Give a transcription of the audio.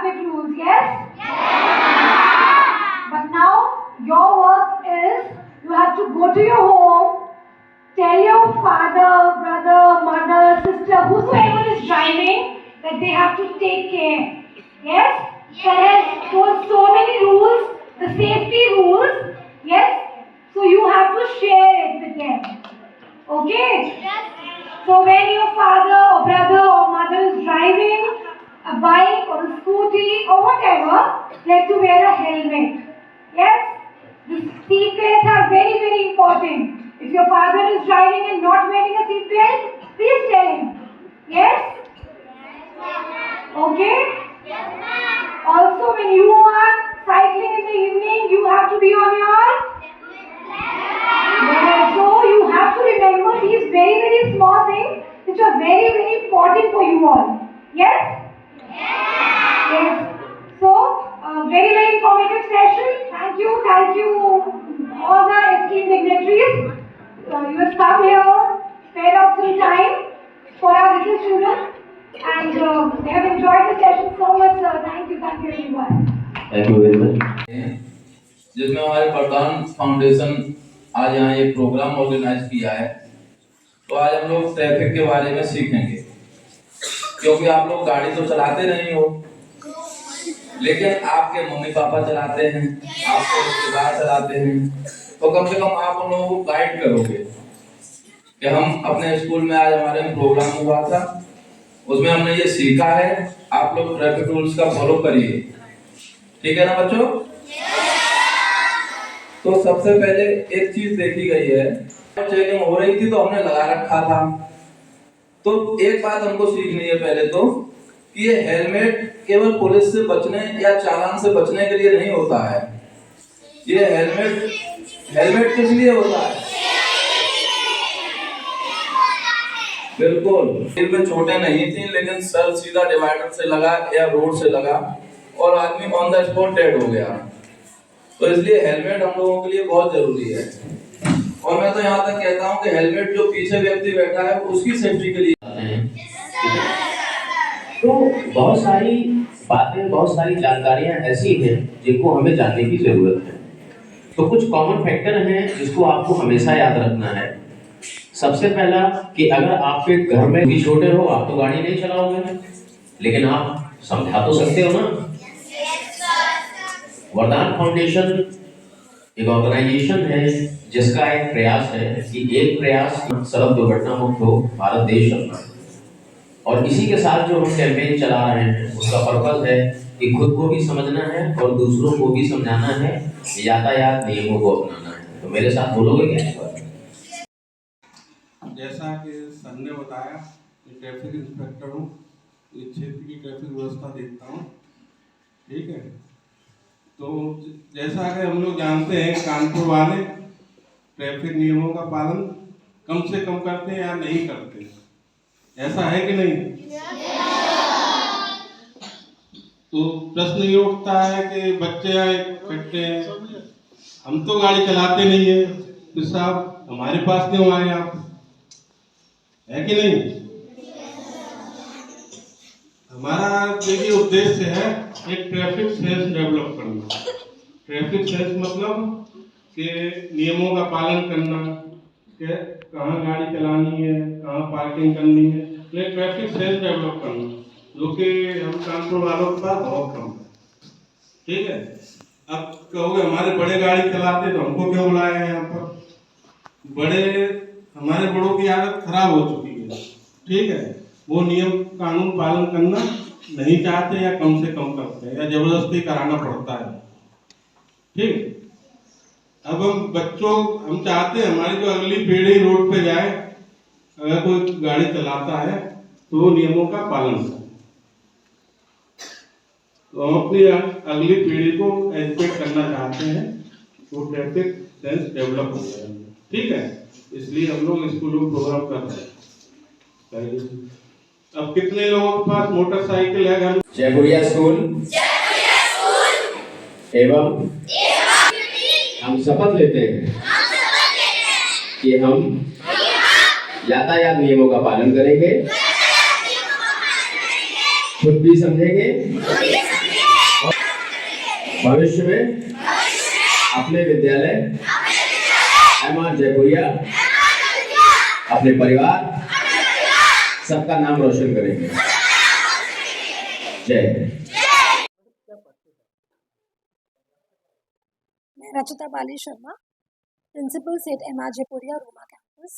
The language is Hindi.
traffic rules, yes? But now your work is you have to go to your home, tell your father, brother, mother, sister, whosoever is driving that they have to take care. Yes? Sir has told so many rules, the safety rules. Yes? So you have to share it with them. Okay? So when your father or brother or mother is driving a bike or a scooty or whatever, they have to wear a helmet. Yes? The seat belts are very, very important. If your father is driving and not wearing a seat belt, please tell him. Yes? Okay? Also, when you are cycling in the evening, you have to be on your. Yes. So you have to remember these very, very small things which are very, very important for you all. Yes? Yes. So, very, very informative session. Thank you, all the esteemed dignitaries. You have come here, spared out some time for our little children, and they have enjoyed the session so much, sir. Thank you everyone. Thank you very much. जिसमें हमारे प्रधान फाउंडेशन आज यहाँ ये प्रोग्राम ऑर्गेनाइज किया है, तो आज हम लोग ट्रैफिक के बारे में सीखेंगे, क्योंकि आप लोग गाड़ी तो चलाते नहीं हो, लेकिन आपके मम्मी पापा चलाते हैं, आपके रिश्तेदार चलाते हैं, तो कम से कम आप उन लोगों को गाइड करोगे कि हम अपने स्कूल में आज हमारे में प्रोग्राम हुआ था, उसमें हमने ये सीखा है, आप लोग ट्रैफिक रूल्स का फॉलो करिए। ठीक है ना बच्चों? तो सबसे पहले एक चीज देखी गई है, चेकिंग हो रही थी तो हमने लगा रखा था, तो एक बात हमको सीखनी है पहले तो कि ये हेलमेट केवल पुलिस से बचने या चालान से बचने के लिए नहीं होता है। ये हेलमेट किस लिए होता है? बिल्कुल, सिर में चोटें नहीं थी, लेकिन सर सीधा डिवाइडर से लगा या रोड से लगा और आदमी ऑन द स्पॉट डेड हो गया, तो इसलिए हेलमेट हम लोगों के लिए बहुत जरूरी है। और मैं तो यहाँ तक कहता हूँ कि हेलमेट जो पीछे व्यक्ति बैठा है उसकी सेफ्टी के लिए तो बहुत सारी बातें, बहुत सारी जानकारियां ऐसी हैं जिनको हमें जानने की जरूरत है। तो कुछ कॉमन फैक्टर हैं जिसको आपको हमेशा याद रखना है। सबसे पहला कि अगर आपके घर में भी छोटे हो, आप तो गाड़ी नहीं चलाओगे, लेकिन आप समझा तो सकते हो ना। वरदान फाउंडेशन एक ऑर्गेनाइजेशन है जिसका एक प्रयास है कि एक प्रयास सड़क दुर्घटना मुक्त हो भारत देश अपना, और इसी के साथ जो हम कैंपेन चला रहे हैं उसका पर्पस है कि खुद को भी समझना है और दूसरों को भी समझाना है, यातायात नियमों को अपनाना है। तो मेरे साथ बोलोगे क्या? जैसा कि सर ने बताया कि ट्रैफिक इंस्पेक्टर हूँ, इस क्षेत्र की ट्रैफिक व्यवस्था देखता हूँ। ठीक है, तो जैसा कि हम लोग जानते हैं कानपुर वाले ट्रैफिक नियमों का पालन कम से कम करते हैं या नहीं करते, ऐसा है कि नहीं? तो प्रश्न ये उठता है कि बच्चे कहते हैं हम तो गाड़ी चलाते नहीं है, तो साहब हमारे पास क्यों आए आप, है कि नहीं? हमारा देखिए उद्देश्य है एक ट्रैफिक सेंस डेवलप करना। ट्रैफिक सेंस मतलब कि नियमों का पालन करना, कि कहाँ गाड़ी चलानी है, कहाँ पार्किंग करनी है, ये ट्रैफिक सेंस डेवलप करना, जो कि हम कानपुर वालों के पास बहुत कम है। ठीक है, अब कहोगे हमारे बड़े गाड़ी चलाते तो हमको क्यों बुलाया है यहाँ पर? हमारे बड़ों की आदत खराब हो चुकी है। ठीक है, वो नियम कानून पालन करना नहीं चाहते या कम से कम करते हैं या जबरदस्ती कराना पड़ता है। ठीक, अब हम चाहते हैं हमारी जो अगली पीढ़ी रोड पे जाए, अगर कोई गाड़ी चलाता है तो नियमों का पालन करे, तो हम अपनी अगली पीढ़ी को एजुकेट करना चाहते हैं, तो ट्रैफिक सेंस डेवलप हो जाए। ठीक है, इसलिए हम लोग स्कूलों में प्रोग्राम कर रहे हैं। अब कितने लोगों के पास मोटरसाइकिल है घर? जयपुरिया स्कूल एवं हम शपथ लेते हैं कि हम यातायात नियमों का पालन करेंगे, खुद भी समझेंगे भविष्य में अपने विद्यालय एम.आर. जयपुरिया अपने परिवार सबका नाम रोशन करेंगे। जय हिंद। मैं रचिता बाली शर्मा, प्रिंसिपल सेठ एम.आर. जयपुरिया, रोमा कैंपस।